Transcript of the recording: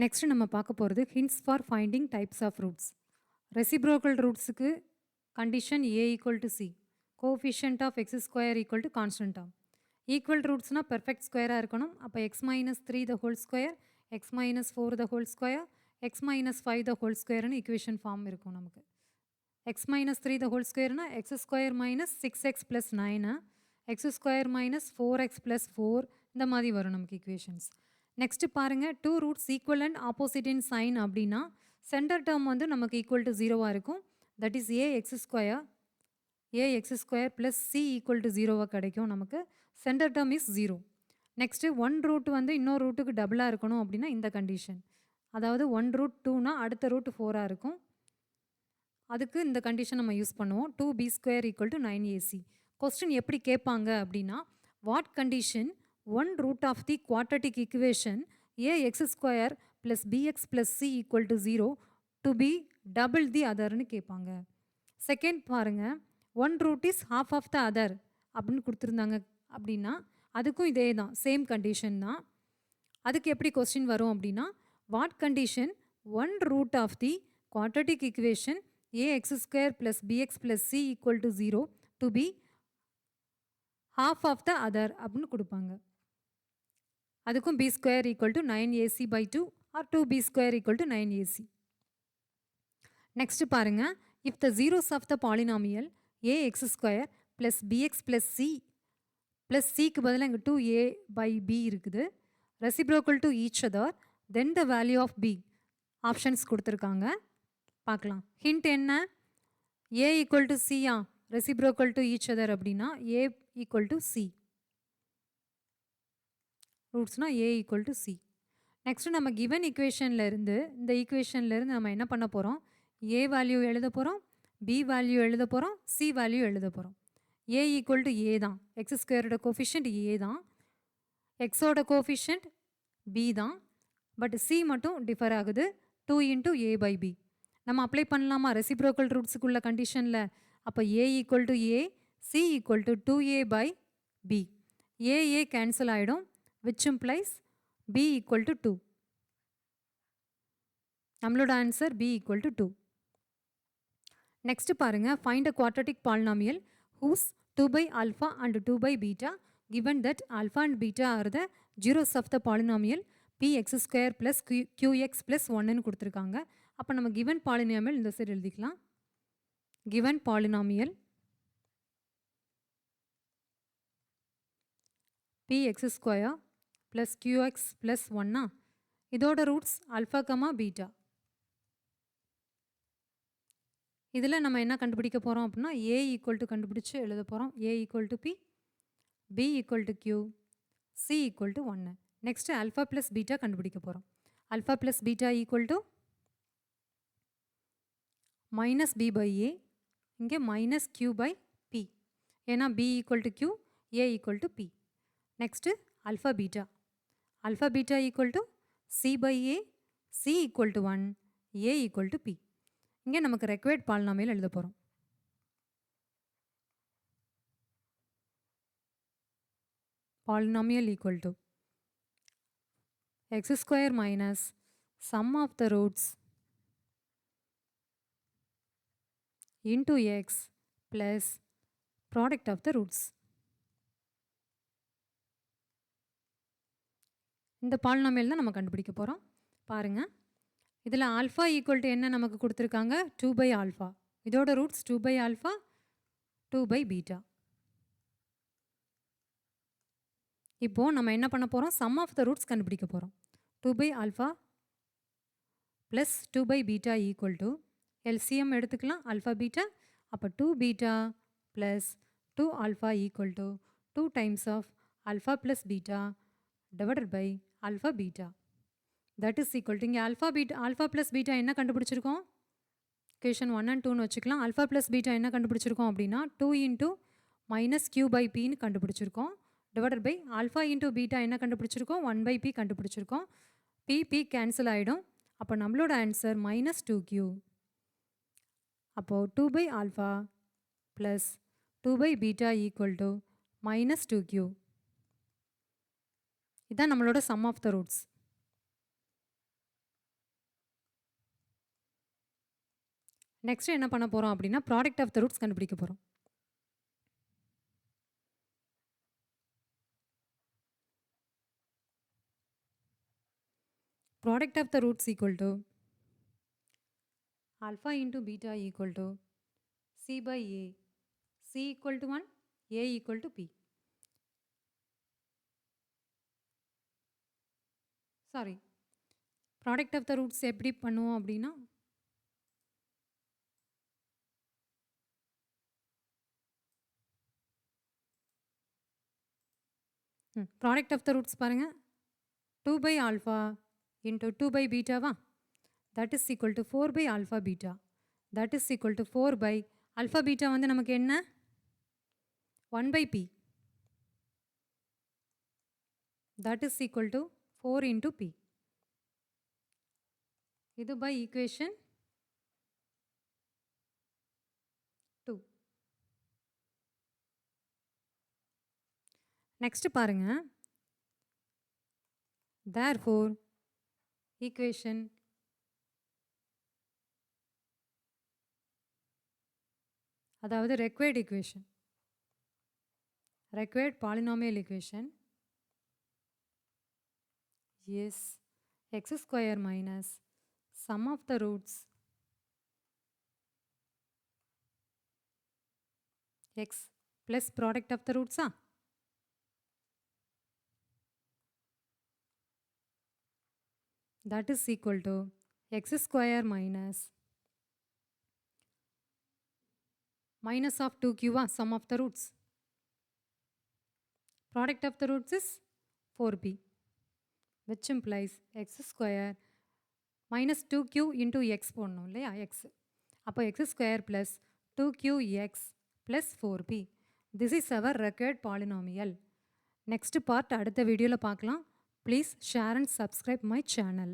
Next நம்ம பார்க்க போகிறது hints for finding types of roots. Reciprocal rootsக்கு condition a equal to c. Coefficient of x square equal to constant term. Equal rootsனா perfect square இருக்கணும். அப்போ x minus 3 the whole square, x minus 4 the whole square, x minus 5 the whole square னு equation form இருக்கும் நமக்கு. x minus 3 the whole square னா x square minus 6x plus 9, x square minus 4x plus 4 இந்த மாதிரி வரும் நமக்கு equations. Next பாருங்க 2 roots equal and opposite in sign அப்படின்னா சென்டர் டேர்ம் வந்து நமக்கு ஈக்குவல் டு 0வா இருக்கும். That is ax square plus c equal to 0வா கிடைக்கும் நமக்கு. Centre term is 0. Next 1 root வந்து இன்னொரு ரூட்டுக்கு டபுளாக இருக்கணும் அப்படின்னா இந்த கண்டிஷன். அதாவது 1 ரூட் 2னா அடுத்த ரூட் 4ஆக இருக்கும். அதுக்கு இந்த கண்டிஷன் நம்ம யூஸ் பண்ணுவோம். 2b square equal to 9ac. Question எப்படி கேட்பாங்க அப்படின்னா what condition 1 root of the quadratic equation ax square plus bx plus c equal to 0 to be double the other னு கேட்பாங்க. செகண்ட் பாருங்க 1 root is half of the other அப்படின்னு கொடுத்துருந்தாங்க அப்படின்னா அதுக்கும் இதே தான் சேம் கண்டிஷன் தான். அதுக்கு எப்படி கொஸ்டின் வரும் அப்படின்னா what condition 1 root of the quadratic equation ax square plus bx plus c equal to 0 to be half of the other அப்படின்னு கொடுப்பாங்க. அதுக்கும் b square equal to 9ac by 2 or 2b square equal to 9ac. Next பாருங்க if the zeros of the polynomial ax square plus bx plus c plus cக்கு பதிலாக இங்கே 2a by b இருக்குது reciprocal to each other then the value of b options கொடுத்துருக்காங்க பார்க்கலாம். Hint என்ன a equal to c reciprocal to each other அப்படின்னா a equal to c ரூட்ஸ்னா a equal to c. Next நம்ம given ஈக்குவேஷனில் இருந்து இந்த ஈக்குவேஷனில் இருந்து நம்ம என்ன பண்ண போகிறோம் a வேல்யூ எழுத போகிறோம், b வேல்யூ எழுத போகிறோம், c வேல்யூ எழுத போகிறோம். a ஈக்குவல் டு a தான், எக்ஸ் ஸ்கொயரோட கோஃபிஷியன்ட் a தான், எக்ஸோட கோஃபிஷியன்ட் b தான், பட் c மட்டும் டிஃபர் ஆகுது 2 இன்ட்டு a பை b. நம்ம அப்ளை பண்ணலாமா ரெசிப்ரோக்கல் ரூட்ஸுக்குள்ள கண்டிஷனில்? அப்போ a equal to a, c equal to 2a by b. a cancel ஆகிடும் which implies b equal to 2. நம்மளோட answer b equal to 2. Next பாருங்க find a quadratic polynomial whose 2 by alpha and 2 by beta given that alpha and beta are the zeros of the polynomial px square plus qx plus 1 ன்னு கொடுத்துருக்காங்க. அப்போ நம்ம given polynomial இந்த side எழுதிக்கலாம். given polynomial px square plus qx plus 1 இதோட roots alpha comma beta. இதில் நம்ம என்ன கண்டுபிடிக்க போகிறோம் அப்படின்னா a ஈக்குவல் டு கண்டுபிடிச்சு எழுத போகிறோம். a equal to p, b equal to q, c equal to 1. Next alpha plus beta கண்டுபிடிக்க போகிறோம். alpha plus beta equal to minus b by a, இங்கே மைனஸ் q பை p. ஏன்னா b equal to q, a equal to p. Next alpha beta. alpha beta equal to c by a, c equal to 1, a equal to p. இங்கே நமக்கு required polynomial எழுத போகிறோம். polynomial equal to x square minus sum of the roots into x plus product of the roots. இந்த polynomial தான் நம்ம கண்டுபிடிக்க போகிறோம். பாருங்கள் இதில் ஆல்ஃபா ஈக்குவல் டு என்ன நமக்கு கொடுத்துருக்காங்க 2 பை ஆல்ஃபா. இதோட roots 2 by alpha 2 by beta. இப்போது நம்ம என்ன பண்ண போகிறோம் சம் ஆஃப் த ரூட்ஸ் கண்டுபிடிக்க போகிறோம். 2 by alpha plus 2 by beta equal to LCM எடுத்துக்கலாம் ஆல்ஃபா பீட்டா. அப்போ 2 beta plus 2 alpha equal to 2 times of alpha plus beta divided by alpha beta. That is equal to இங்கே alpha plus beta என்ன கண்டுபிடிச்சிருக்கோம் equation 1 and 2 வச்சுக்கலாம். alpha plus beta என்ன கண்டுபிடிச்சிருக்கோம் அப்படின்னா 2 into minus q by p ன்னு கண்டுபிடிச்சிருக்கோம் divided by alpha into beta என்ன கண்டுபிடிச்சிருக்கோம் 1 by p கண்டுபிடிச்சிருக்கோம். p கேன்சல் ஆகிடும். அப்போ நம்மளோட ஆன்சர் minus 2q. அப்போது 2 by alpha plus 2 by beta equal to minus 2q. இதான் நம்மளோட sum of the roots. Next என்ன பண்ண போகிறோம் அப்படின்னா ப்ராடக்ட் ஆஃப் த ரூட்ஸ் கண்டுபிடிக்க போகிறோம். Product of the roots equal to alpha into beta equal to C by A. C equal to 1, A equal to P. Sorry. Product of the roots எப்படி பண்ணுவோம் அப்படின்னா product of the roots பாருங்க 2 by alpha into 2 by beta வா that is equal to 4 by alpha beta that is equal to 4 by alpha beta வந்து நமக்கு என்ன 1 by P that is equal to 4 into P. இது by equation 2. next பாருங்க therefore equation அதாவது required equation required polynomial equation is x square minus sum of the roots x plus product of the roots that is equal to x square minus of 2q sum of the roots. Product of the roots is 4p which implies x square minus 2q into x போடணும் இல்லையா x அப்போ x square plus 2qx plus 4p. This is our required polynomial. Next part அடுத்த வீடியோவில் பார்க்கலாம். Please share and subscribe my channel.